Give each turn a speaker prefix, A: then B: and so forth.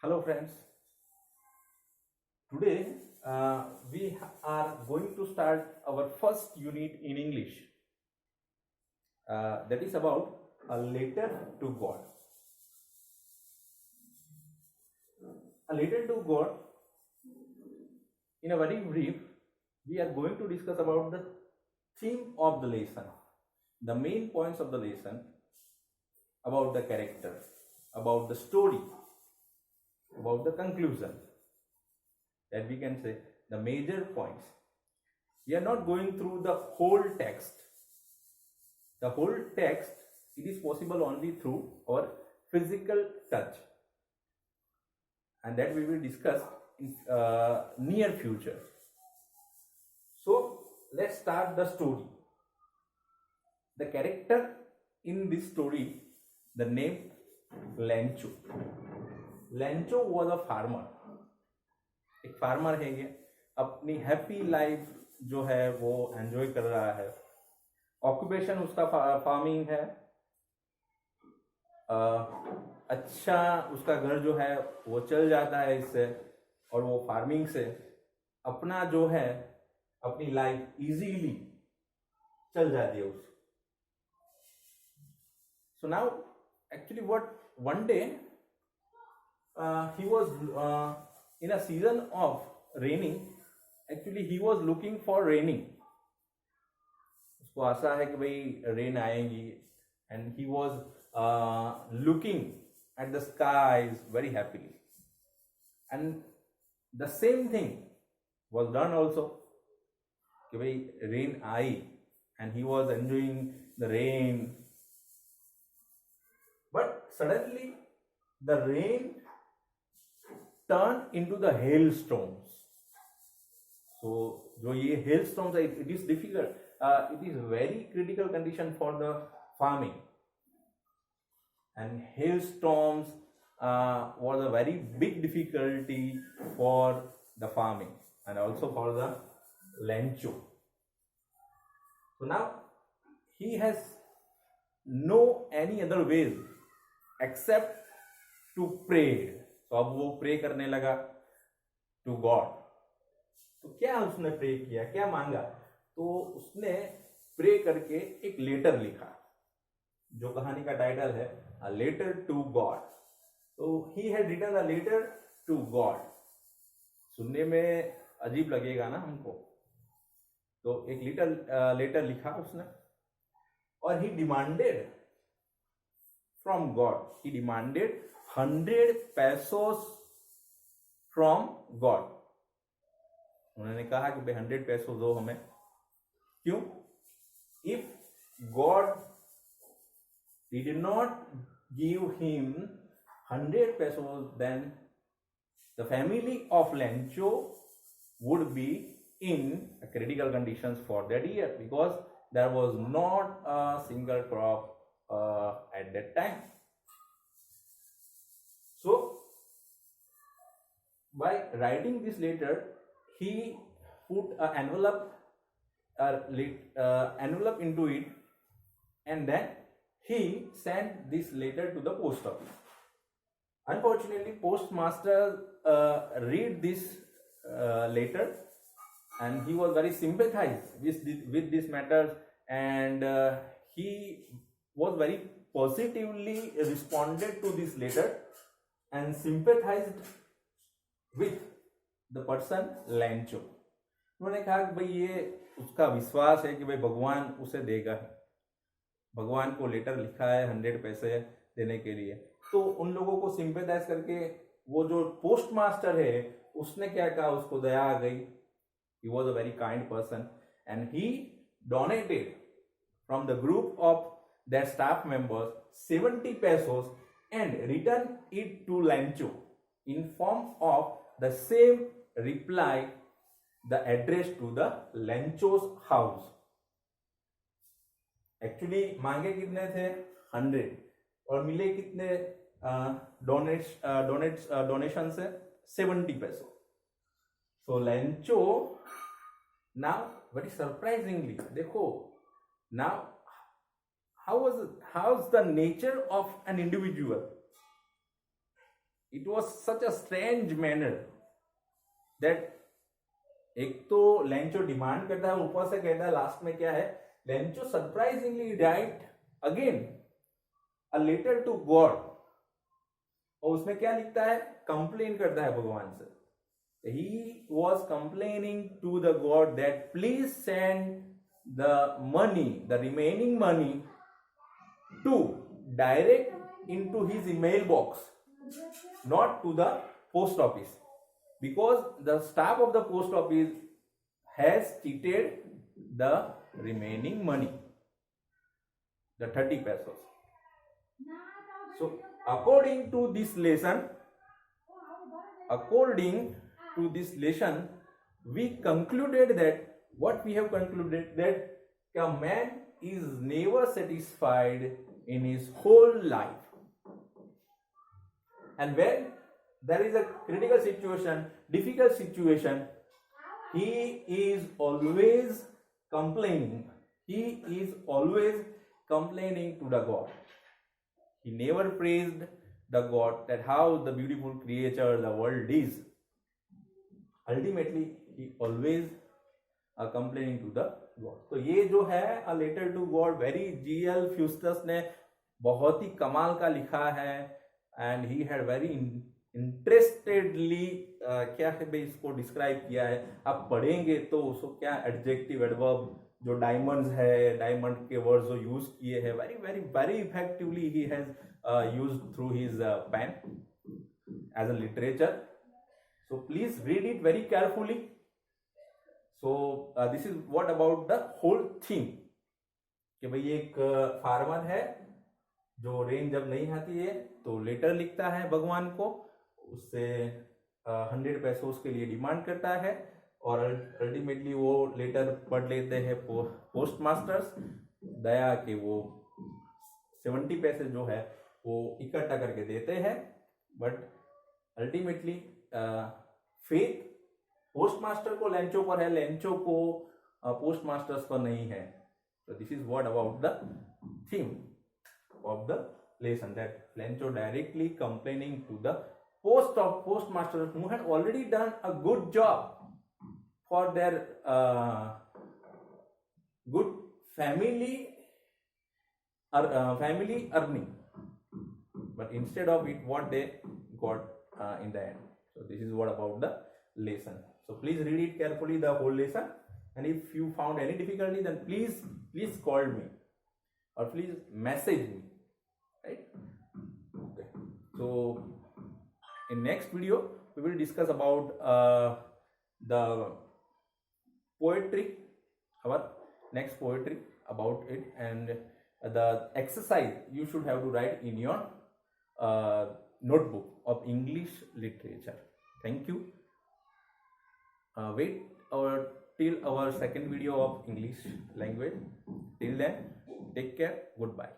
A: Hello friends, today we are going to start our first unit in English, that is about a letter to God. A letter to God, in a very brief, we are going to discuss about the theme of the lesson, the main points of the lesson, about the character, about the story, about the conclusion, that we can say the major points. We are not going through the whole text. The whole text, it is possible only through our physical touch, and that we will discuss in near future. So let's start the story. The character in this story, the name Lencho. Lencho was a farmer. एक farmer है, ये अपनी happy life जो है वो enjoy कर रहा है. ऑक्यूपेशन उसका फार्मिंग है. अच्छा उसका घर जो है वो चल जाता है इससे, और वो फार्मिंग से अपना जो है अपनी लाइफ इजीली चल जाती है उससे. So now actually what one day he was in a season of raining. Actually he was looking for raining. उसको आशा है कि भाई रेन आएगी, and he was looking at the skies very happily, and the same thing was done also कि भाई rain I and he was enjoying the rain. But suddenly the rain turned into the hailstones. So जो ये hailstones है, it is difficult, it is very critical condition for the farming, and hailstorms was a very big difficulty for the farming and also for the Lencho. So now he has no any other ways except to pray. तो अब वो pray करने लगा to God. तो क्या उसने pray किया, क्या मांगा? तो उसने प्रे करके एक लेटर लिखा, जो कहानी का टाइटल है अ लेटर टू गॉड. तो he had written a letter to God. सुनने में अजीब लगेगा ना हमको. तो एक लेटर लिखा उसने, और he demanded from God, he demanded 100 pesos from God. उन्होंने कहा कि भाई 100 pesos दो हमें. क्यों? If God did not give him 100 pesos, then the family of Lencho would be in critical conditions for that year, because there was not a single crop at that time. So by writing this letter, he put an envelope into it, and then he sent this letter to the post office. Unfortunately, postmaster read this letter, and he was very sympathized with this matters, and he was very positively responded to this letter and sympathized with the person Lencho. उन्होंने कहा कि भाई ये उसका विश्वास है कि भाई भगवान उसे देगा. भगवान को लेटर लिखा है 100 पैसे देने के लिए. तो उन लोगों को सिंपैथाइज करके वो जो पोस्ट मास्टर है उसने क्या कहा, उसको दया आ गई. He was a very kind person, and he donated from the group of their staff members 70 pesos and returned it to Lencho in form of the same reply, the address to the Lencho's house. Actually मांगे कितने थे? 100, और मिले कितने donation से? 70 pesos. So Lencho now very surprisingly, देखो now how's the nature of an individual? it was such a strange manner that एक तो लेंचो डिमांड करता है, ऊपर से कहता है लास्ट में क्या है, Lencho surprisingly right again a letter to God, और उसमें क्या लिखता है, कंप्लेन करता है भगवान से. He was complaining to the God that please send the money, the remaining money, to direct into his email box, not to the post office, because the staff of the post office has cheated the remaining money, the 30 pesos. So according to this lesson, we concluded that what we have concluded that a man is never satisfied in his whole life, and when there is a critical situation, difficult situation, he is always complaining. He is always complaining to the God. He never praised the God that how the beautiful creature the world is. Ultimately, he always complaining to the God. तो ये जो है A Letter to God, very G.L. फ्यूस्टस ने बहुत ही कमाल का लिखा है, एंड ही हैड वेरी इंटरेस्टेडली क्या है भाई इसको डिस्क्राइब किया है. आप पढ़ेंगे तो उसको क्या एडजेक्टिव एडवर्ब जो डायमंड्स है, डायमंड के वर्ड्स जो यूज किए हैं, very very very effectively he has used through his pen as a literature. So please read it very carefully. So this is what about the whole theme, कि भाई एक farmer है जो rain जब नहीं आती है तो लेटर लिखता है भगवान को, उससे 100 पैसे उसके लिए डिमांड करता है, और अल्टीमेटली वो लेटर पढ़ लेते हैं पोस्ट मास्टर्स, दया के वो 70 पैसे जो है वो इकट्ठा करके देते हैं. But ultimately faith post master को लेंचो पर है, लेंचो को पोस्ट मास्टर्स पर नहीं है. So this is what about the theme of the lesson, that Lencho directly complaining to the postmasters who had already done a good job for their good family earning, but instead of it what they got in the end. So this is what about the lesson. So please read it carefully, the whole lesson, and if you found any difficulty then please call me or please message me, right? Okay, so in next video we will discuss about the poetry, our next poetry about it, and the exercise you should have to write in your notebook of English literature. Thank you. Wait till our second video of English language. Till then, take care. Goodbye.